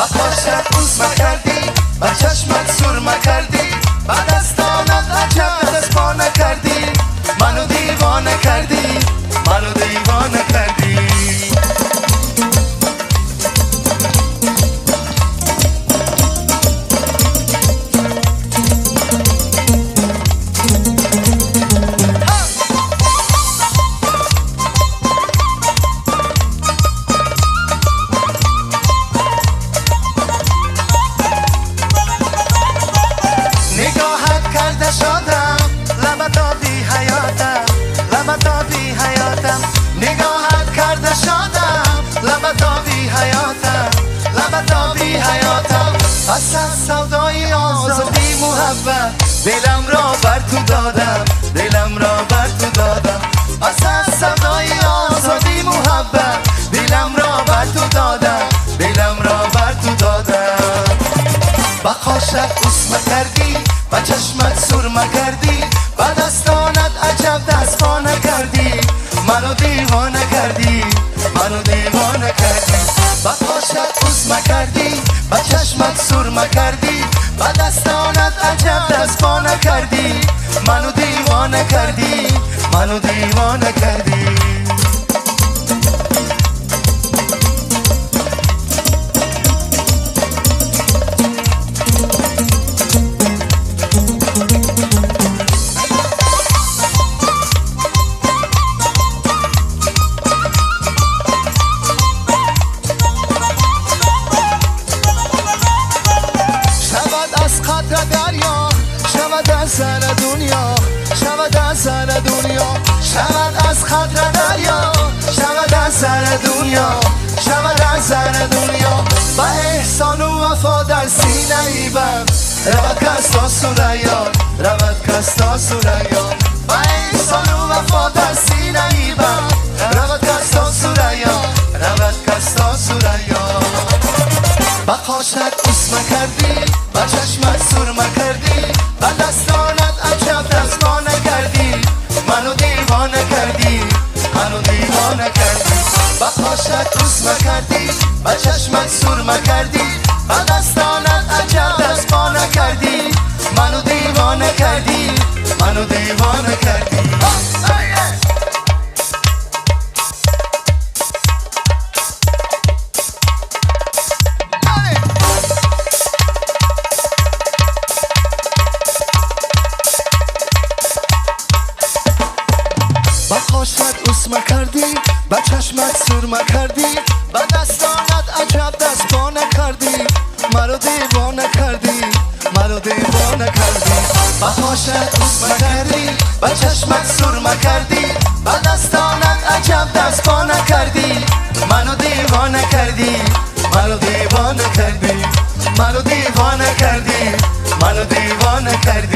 با کاشت بوس کردی، با چشمت سرمه کردی، با دستانت عجب دست پا نکردی، منو دیوانه کردی، منو دیوانه کردی. نگاهت کرده شدم لبت آبی حیاتم، لبت آبی حیاتم. نگاهت کرده شدم لبت آبی حیاتم، لبت آبی حیاتم. پس از سودای آزادی محبت دلم را بر تو دادم، دلم را بر تو دادم. پس از سودای آزادی محبت دلم را بر تو دادم، دلم را بر تو دادم. با کاشت بوس کردی، با چشمت سرمه کردی، با دستانت عجب دست پا نکردی، منو دیوانه کردی، منو دیوانه کردی. با کاشت بوس کردی، با چشمت سرمه کردی، با دستانت عجب دست پا نکردی، منو دیوانه کردی، منو دیوانه کردی. دریا شود از سر دنیا، شود از سر دنیا، شود از خاطر دریا، شود از سر دنیا، شود از سر دنیا. با احسان و وفا در سینه ای بم رود کس تا سوریان، رود کس تا سوریان. با احسان و وفا در سینه ای بم رود کس تا سوریان، رود کس تا سوریان. با کاشت بوس کردی، با چشمت سرمه کردی، با دستانت عجب دست پا نکردی، منو دیوانه کردی، منو دیوانه کردی. با کاشت بوس کردی، با چشمت سرمه کردی، با دستانت عجب دست پا نکردی، منو دیوانه کردی، منو دیوانه کردی. با کاشت بوس کردی، با چشمت سرمه کردی، با دستانت عجب دست پا نکردی، مرا دیوانه کردی، مرا دیوانه کردی. با کاشت بوس کردی، با چشمت سرمه کردی، با دستانت عجب دست پا نکردی، منو دیوانه کردی، منو دیوانه کردی، منو دیوانه کردی، منو دیوانه کردی.